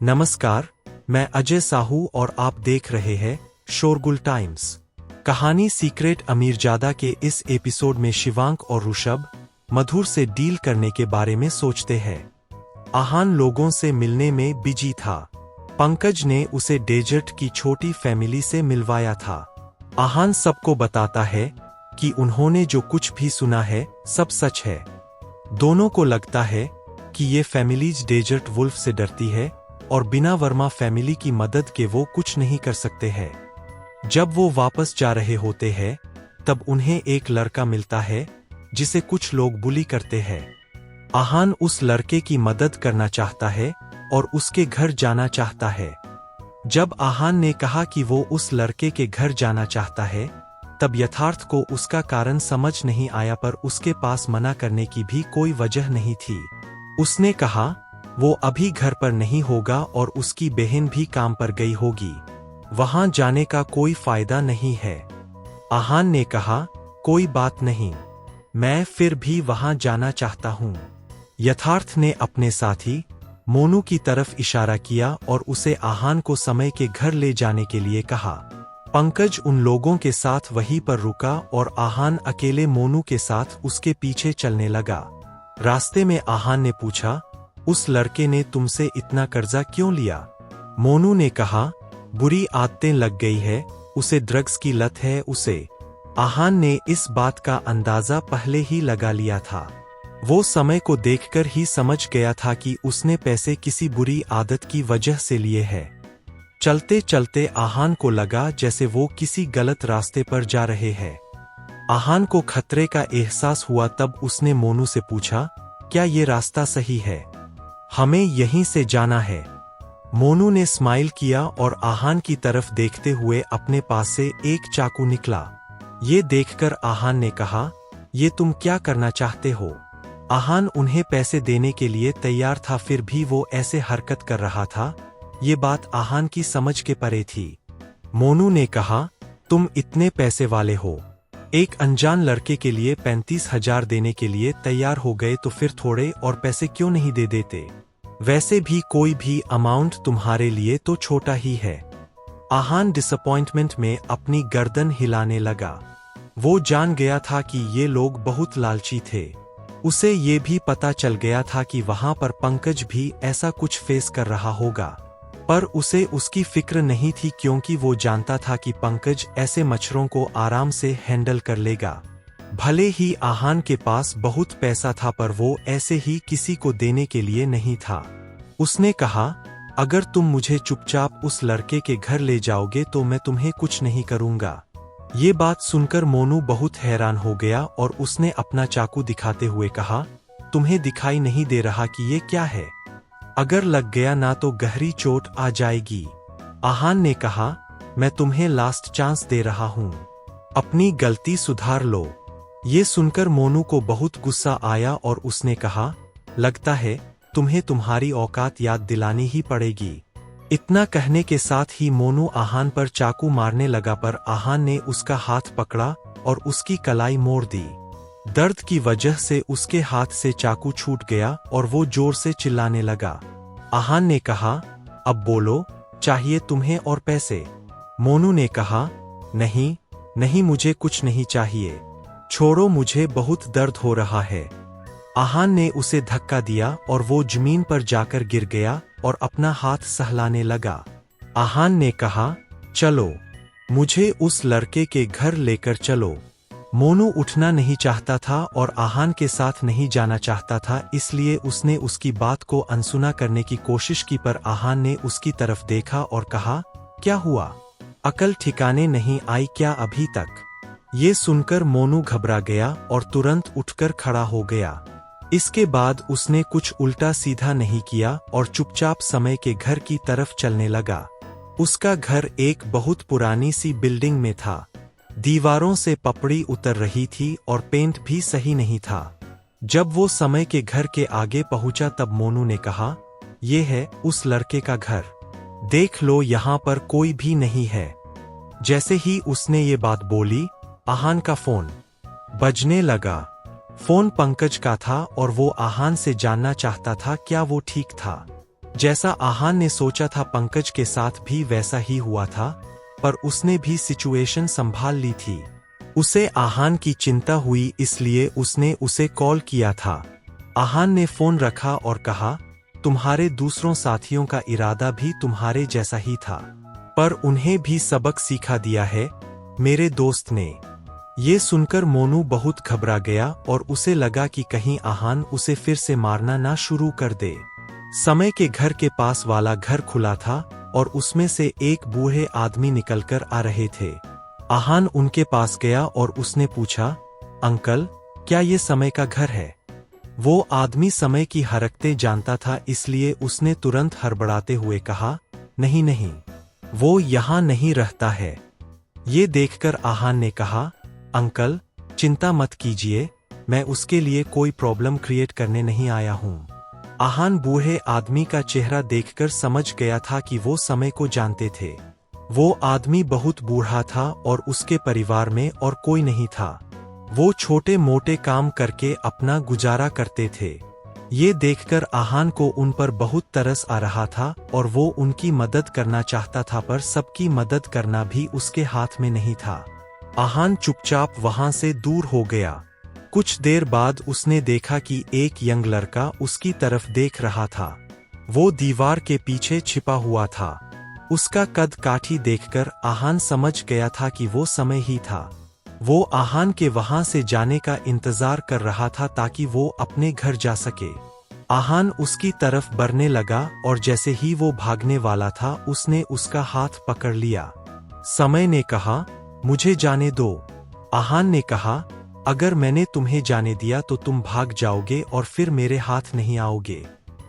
नमस्कार, मैं अजय साहू और आप देख रहे हैं शोरगुल टाइम्स। कहानी सीक्रेट अमीरजादा के इस एपिसोड में शिवांक और ऋषभ मधुर से डील करने के बारे में सोचते हैं। आहान लोगों से मिलने में बिजी था। पंकज ने उसे डेजर्ट की छोटी फैमिली से मिलवाया था। आहान सबको बताता है कि उन्होंने जो कुछ भी सुना है सब सच है। दोनों को लगता है कि ये फैमिलीज डेजर्ट वुल्फ से डरती है और बिना वर्मा फैमिली की मदद के वो कुछ नहीं कर सकते हैं। जब वो वापस जा रहे होते हैं तब उन्हें एक लड़का मिलता है जिसे कुछ लोग बुली करते हैं। आहान उस लड़के की मदद करना चाहता है और उसके घर जाना चाहता है। जब आहान ने कहा कि वो उस लड़के के घर जाना चाहता है तब यथार्थ को उसका कारण समझ नहीं आया, पर उसके पास मना करने की भी कोई वजह नहीं थी। उसने कहा वो अभी घर पर नहीं होगा और उसकी बहन भी काम पर गई होगी, वहां जाने का कोई फायदा नहीं है। आहान ने कहा कोई बात नहीं, मैं फिर भी वहां जाना चाहता हूं। यथार्थ ने अपने साथी मोनू की तरफ इशारा किया और उसे आहान को समय के घर ले जाने के लिए कहा। पंकज उन लोगों के साथ वहीं पर रुका और आहान अकेले मोनू के साथ उसके पीछे चलने लगा। रास्ते में आहान ने पूछा, उस लड़के ने तुमसे इतना कर्जा क्यों लिया? मोनू ने कहा, बुरी आदतें लग गई है, उसे ड्रग्स की लत है उसे। आहान ने इस बात का अंदाजा पहले ही लगा लिया था। वो समय को देखकर ही समझ गया था कि उसने पैसे किसी बुरी आदत की वजह से लिए है। चलते चलते आहान को लगा जैसे वो किसी गलत रास्ते पर जा रहे हैं। आहान को खतरे का एहसास हुआ, तब उसने मोनू से पूछा, क्या ये रास्ता सही है? हमें यहीं से जाना है। मोनू ने स्माइल किया और आहान की तरफ देखते हुए अपने पास से एक चाकू निकला। ये देखकर आहान ने कहा, ये तुम क्या करना चाहते हो? आहान उन्हें पैसे देने के लिए तैयार था, फिर भी वो ऐसे हरकत कर रहा था। ये बात आहान की समझ के परे थी। मोनू ने कहा, तुम इतने पैसे वाले हो, एक अनजान लड़के के लिए 35,000 देने के लिए तैयार हो गए, तो फिर थोड़े और पैसे क्यों नहीं दे देते? वैसे भी कोई भी अमाउंट तुम्हारे लिए तो छोटा ही है। आहान डिसअपॉइंटमेंट में अपनी गर्दन हिलाने लगा। वो जान गया था कि ये लोग बहुत लालची थे। उसे ये भी पता चल गया था कि वहां पर पंकज भी ऐसा कुछ फेस कर रहा होगा, पर उसे उसकी फिक्र नहीं थी क्योंकि वो जानता था कि पंकज ऐसे मच्छरों को आराम से हैंडल कर लेगा। भले ही आहान के पास बहुत पैसा था, पर वो ऐसे ही किसी को देने के लिए नहीं था। उसने कहा, अगर तुम मुझे चुपचाप उस लड़के के घर ले जाओगे तो मैं तुम्हें कुछ नहीं करूंगा। ये बात सुनकर मोनू बहुत हैरान हो गया और उसने अपना चाकू दिखाते हुए कहा, तुम्हें दिखाई नहीं दे रहा कि ये क्या है? अगर लग गया ना तो गहरी चोट आ जाएगी। आहान ने कहा, मैं तुम्हें लास्ट चांस दे रहा हूं, अपनी गलती सुधार लो। ये सुनकर मोनू को बहुत गुस्सा आया और उसने कहा, लगता है तुम्हें तुम्हारी औकात याद दिलानी ही पड़ेगी। इतना कहने के साथ ही मोनू आहान पर चाकू मारने लगा, पर आहान ने उसका हाथ पकड़ा और उसकी कलाई मोड़ दी। दर्द की वजह से उसके हाथ से चाकू छूट गया और वो जोर से चिल्लाने लगा। आहान ने कहा, अब बोलो, चाहिए तुम्हें और पैसे? मोनू ने कहा, नहीं नहीं, मुझे कुछ नहीं चाहिए, छोड़ो, मुझे बहुत दर्द हो रहा है। आहान ने उसे धक्का दिया और वो जमीन पर जाकर गिर गया और अपना हाथ सहलाने लगा। आहान ने कहा, चलो, मुझे उस लड़के के घर लेकर चलो। मोनू उठना नहीं चाहता था और आहान के साथ नहीं जाना चाहता था, इसलिए उसने उसकी बात को अनसुना करने की कोशिश की, पर आहान ने उसकी तरफ देखा और कहा, क्या हुआ? अकल ठिकाने नहीं आई क्या अभी तक? ये सुनकर मोनू घबरा गया और तुरंत उठकर खड़ा हो गया। इसके बाद उसने कुछ उल्टा सीधा नहीं किया और चुपचाप समय के घर की तरफ चलने लगा। उसका घर एक बहुत पुरानी सी बिल्डिंग में था। दीवारों से पपड़ी उतर रही थी और पेंट भी सही नहीं था। जब वो समय के घर के आगे पहुंचा तब मोनू ने कहा, ये है उस लड़के का घर, देख लो, यहाँ पर कोई भी नहीं है। जैसे ही उसने ये बात बोली, आहान का फोन बजने लगा। फोन पंकज का था और वो आहान से जानना चाहता था क्या वो ठीक था। जैसा आहान ने सोचा था पंकज के साथ भी वैसा ही हुआ था, पर उसने भी सिचुएशन संभाल ली थी। उसे आहान की चिंता हुई इसलिए उसने उसे कॉल किया था। आहान ने फोन रखा और कहा, तुम्हारे दूसरों साथियों का इरादा भी तुम्हारे जैसा ही था, पर उन्हें भी सबक सिखा दिया है मेरे दोस्त ने। ये सुनकर मोनू बहुत घबरा गया और उसे लगा कि कहीं आहान उसे फिर से मारना ना शुरू कर दे। समय के घर के पास वाला घर खुला था और उसमें से एक बूढ़े आदमी निकलकर आ रहे थे। आहान उनके पास गया और उसने पूछा, अंकल, क्या ये समय का घर है? वो आदमी समय की हरकतें जानता था इसलिए उसने तुरंत हड़बड़ाते हुए कहा, नहीं नहीं, वो यहाँ नहीं रहता है। ये देखकर आहान ने कहा, अंकल, चिंता मत कीजिए, मैं उसके लिए कोई प्रॉब्लम क्रिएट करने नहीं आया हूँ। आहान बूढ़े आदमी का चेहरा देखकर समझ गया था कि वो समय को जानते थे। वो आदमी बहुत बूढ़ा था और उसके परिवार में और कोई नहीं था। वो छोटे मोटे काम करके अपना गुजारा करते थे। ये देखकर आहान को उन पर बहुत तरस आ रहा था और वो उनकी मदद करना चाहता था, पर सबकी मदद करना भी उसके हाथ में नहीं था। आहान चुपचाप वहां से दूर हो गया। कुछ देर बाद उसने देखा कि एक यंग लड़का उसकी तरफ देख रहा था। वो दीवार के पीछे छिपा हुआ था। उसका कद काठी देखकर आहान समझ गया था कि वो समय ही था। वो आहान के वहां से जाने का इंतजार कर रहा था ताकि वो अपने घर जा सके। आहान उसकी तरफ बढ़ने लगा और जैसे ही वो भागने वाला था उसने उसका हाथ पकड़ लिया। समय ने कहा, मुझे जाने दो। आहान ने कहा, अगर मैंने तुम्हें जाने दिया तो तुम भाग जाओगे और फिर मेरे हाथ नहीं आओगे।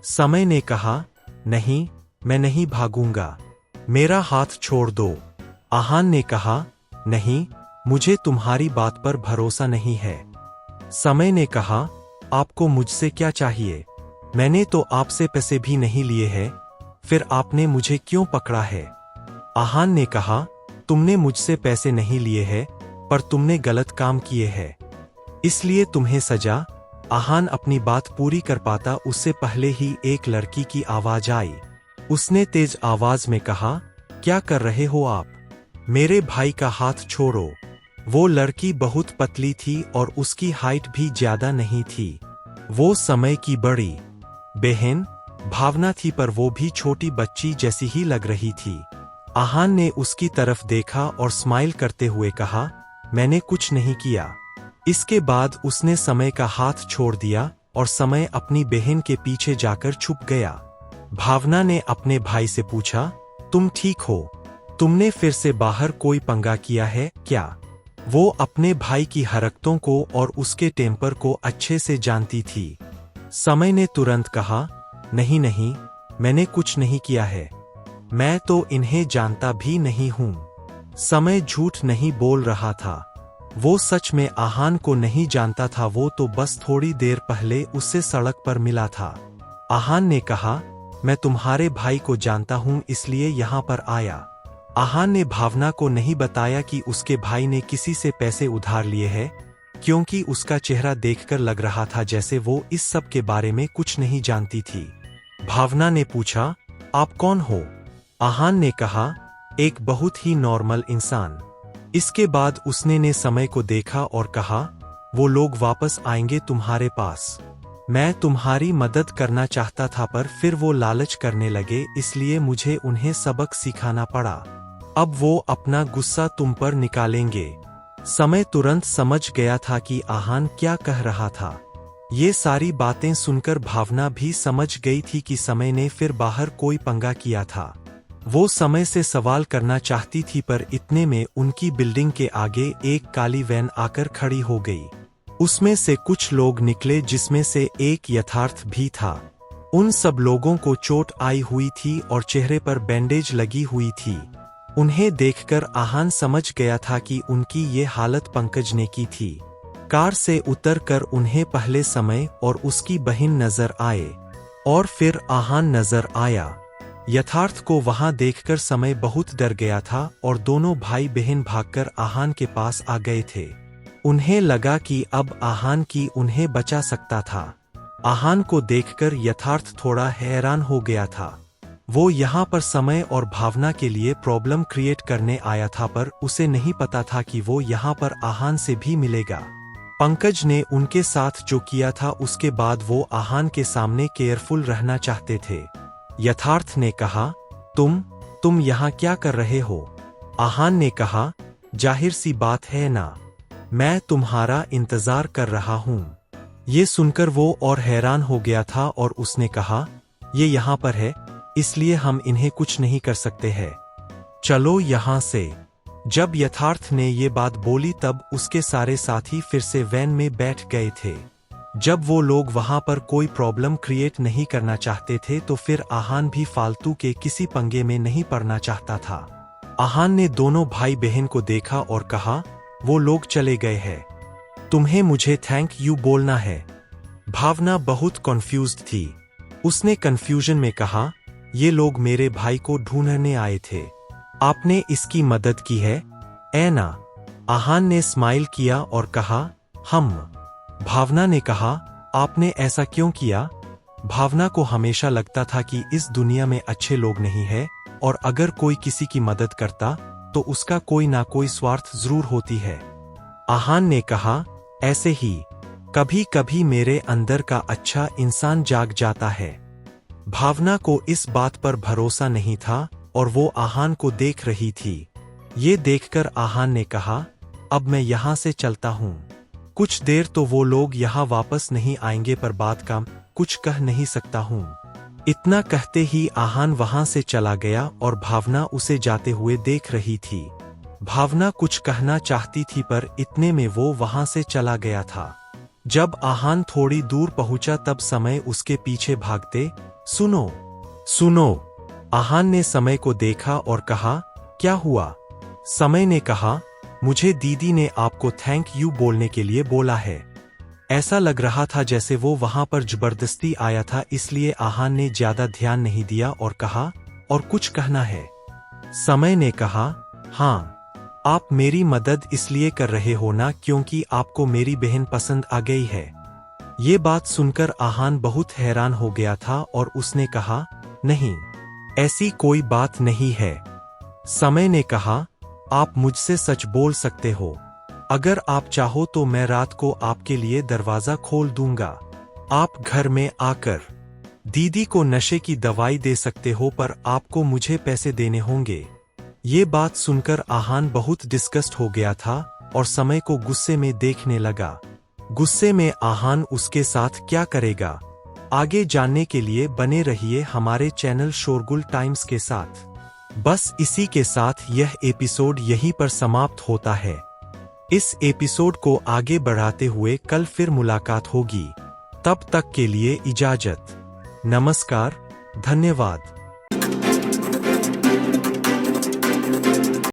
समय ने कहा, नहीं, मैं नहीं भागूंगा, मेरा हाथ छोड़ दो। आहान ने कहा, नहीं, मुझे तुम्हारी बात पर भरोसा नहीं है। समय ने कहा, आपको मुझसे क्या चाहिए? मैंने तो आपसे पैसे भी नहीं लिए हैं, फिर आपने मुझे क्यों पकड़ा है? आहान ने कहा, तुमने मुझसे पैसे नहीं लिए हैं, पर तुमने गलत काम किए हैं, इसलिए तुम्हें सजा। आहान अपनी बात पूरी कर पाता उससे पहले ही एक लड़की की आवाज आई। उसने तेज आवाज में कहा, क्या कर रहे हो आप? मेरे भाई का हाथ छोड़ो। वो लड़की बहुत पतली थी और उसकी हाइट भी ज्यादा नहीं थी। वो समय की बड़ी बहन भावना थी, पर वो भी छोटी बच्ची जैसी ही लग रही थी। आहान ने उसकी तरफ देखा और स्माइल करते हुए कहा, मैंने कुछ नहीं किया। इसके बाद उसने समय का हाथ छोड़ दिया और समय अपनी बहन के पीछे जाकर छुप गया। भावना ने अपने भाई से पूछा, तुम ठीक हो? तुमने फिर से बाहर कोई पंगा किया है क्या? वो अपने भाई की हरकतों को और उसके टेम्पर को अच्छे से जानती थी। समय ने तुरंत कहा, नहीं नहीं, मैंने कुछ नहीं किया है, मैं तो इन्हें जानता भी नहीं हूं। समय झूठ नहीं बोल रहा था। वो सच में आहान को नहीं जानता था, वो तो बस थोड़ी देर पहले उससे सड़क पर मिला था। आहान ने कहा, मैं तुम्हारे भाई को जानता हूं इसलिए यहां पर आया। आहान ने भावना को नहीं बताया कि उसके भाई ने किसी से पैसे उधार लिए हैं, क्योंकि उसका चेहरा देखकर लग रहा था जैसे वो इस सब के बारे में कुछ नहीं जानती थी। भावना ने पूछा, आप कौन हो? आहान ने कहा, एक बहुत ही नॉर्मल इंसान। इसके बाद उसने ने समय को देखा और कहा, वो लोग वापस आएंगे तुम्हारे पास। मैं तुम्हारी मदद करना चाहता था, पर फिर वो लालच करने लगे इसलिए मुझे उन्हें सबक सिखाना पड़ा। अब वो अपना गुस्सा तुम पर निकालेंगे। समय तुरंत समझ गया था कि आहान क्या कह रहा था। ये सारी बातें सुनकर भावना भी समझ गई थी कि समय ने फिर बाहर कोई पंगा किया था। वो समय से सवाल करना चाहती थी, पर इतने में उनकी बिल्डिंग के आगे एक काली वैन आकर खड़ी हो गई। उसमें से कुछ लोग निकले जिसमें से एक यथार्थ भी था। उन सब लोगों को चोट आई हुई थी और चेहरे पर बैंडेज लगी हुई थी। उन्हें देखकर आहान समझ गया था कि उनकी ये हालत पंकज ने की थी। कार से उतरकर उन्हें पहले समय और उसकी बहन नजर आए और फिर आहान नजर आया। यथार्थ को वहां देखकर समय बहुत डर गया था और दोनों भाई बहन भागकर आहान के पास आ गए थे। उन्हें लगा कि अब आहान की उन्हें बचा सकता था। आहान को देखकर यथार्थ थोड़ा हैरान हो गया था। वो यहाँ पर समय और भावना के लिए प्रॉब्लम क्रिएट करने आया था, पर उसे नहीं पता था कि वो यहाँ पर आहान से भी मिलेगा। पंकज ने उनके साथ जो किया था उसके बाद वो आहान के सामने केयरफुल रहना चाहते थे। यथार्थ ने कहा, तुम यहाँ क्या कर रहे हो? आहान ने कहा, जाहिर सी बात है ना, मैं तुम्हारा इंतजार कर रहा हूँ। ये सुनकर वो और हैरान हो गया था और उसने कहा, ये यहाँ पर है, इसलिए हम इन्हें कुछ नहीं कर सकते हैं। चलो यहाँ से। जब यथार्थ ने ये बात बोली तब उसके सारे साथी फिर से वैन में बैठ गए थे। जब वो लोग वहां पर कोई प्रॉब्लम क्रिएट नहीं करना चाहते थे तो फिर आहान भी फालतू के किसी पंगे में नहीं पड़ना चाहता था। आहान ने दोनों भाई बहन को देखा और कहा, वो लोग चले गए हैं, तुम्हें मुझे थैंक यू बोलना है। भावना बहुत कन्फ्यूज्ड थी। उसने कन्फ्यूजन में कहा, ये लोग मेरे भाई को ढूंढने आए थे, आपने इसकी मदद की है, ऐ ना? आहान ने स्माइल किया और कहा, हम। भावना ने कहा, आपने ऐसा क्यों किया? भावना को हमेशा लगता था कि इस दुनिया में अच्छे लोग नहीं है और अगर कोई किसी की मदद करता तो उसका कोई ना कोई स्वार्थ जरूर होती है। आहान ने कहा, ऐसे ही कभी कभी मेरे अंदर का अच्छा इंसान जाग जाता है। भावना को इस बात पर भरोसा नहीं था और वो आहान को देख रही थी। ये देखकर आहान ने कहा, अब मैं यहाँ से चलता हूँ। कुछ देर तो वो लोग यहाँ वापस नहीं आएंगे, पर बात का कुछ कह नहीं सकता हूँ। इतना कहते ही आहान वहां से चला गया और भावना उसे जाते हुए देख रही थी। भावना कुछ कहना चाहती थी पर इतने में वो वहां से चला गया था। जब आहान थोड़ी दूर पहुंचा तब समय उसके पीछे भागते, सुनो सुनो। आहान ने समय को देखा और कहा, क्या हुआ? समय ने कहा, मुझे दीदी ने आपको थैंक यू बोलने के लिए बोला है। ऐसा लग रहा था जैसे वो वहां पर जबरदस्ती आया था, इसलिए आहान ने ज्यादा ध्यान नहीं दिया और कहा, और कुछ कहना है? समय ने कहा, हाँ, आप मेरी मदद इसलिए कर रहे हो ना क्योंकि आपको मेरी बहन पसंद आ गई है। ये बात सुनकर आहान बहुत हैरान हो गया था और उसने कहा, नहीं, ऐसी कोई बात नहीं है। समय ने कहा, आप मुझसे सच बोल सकते हो। अगर आप चाहो तो मैं रात को आपके लिए दरवाजा खोल दूंगा। आप घर में आकर दीदी को नशे की दवाई दे सकते हो, पर आपको मुझे पैसे देने होंगे। ये बात सुनकर आहान बहुत डिस्गस्ट हो गया था और समय को गुस्से में देखने लगा। गुस्से में आहान उसके साथ क्या करेगा, आगे जानने के लिए बने रहिए हमारे चैनल शोरगुल टाइम्स के साथ। बस इसी के साथ यह एपिसोड यहीं पर समाप्त होता है। इस एपिसोड को आगे बढ़ाते हुए कल फिर मुलाकात होगी। तब तक के लिए इजाजत। नमस्कार, धन्यवाद।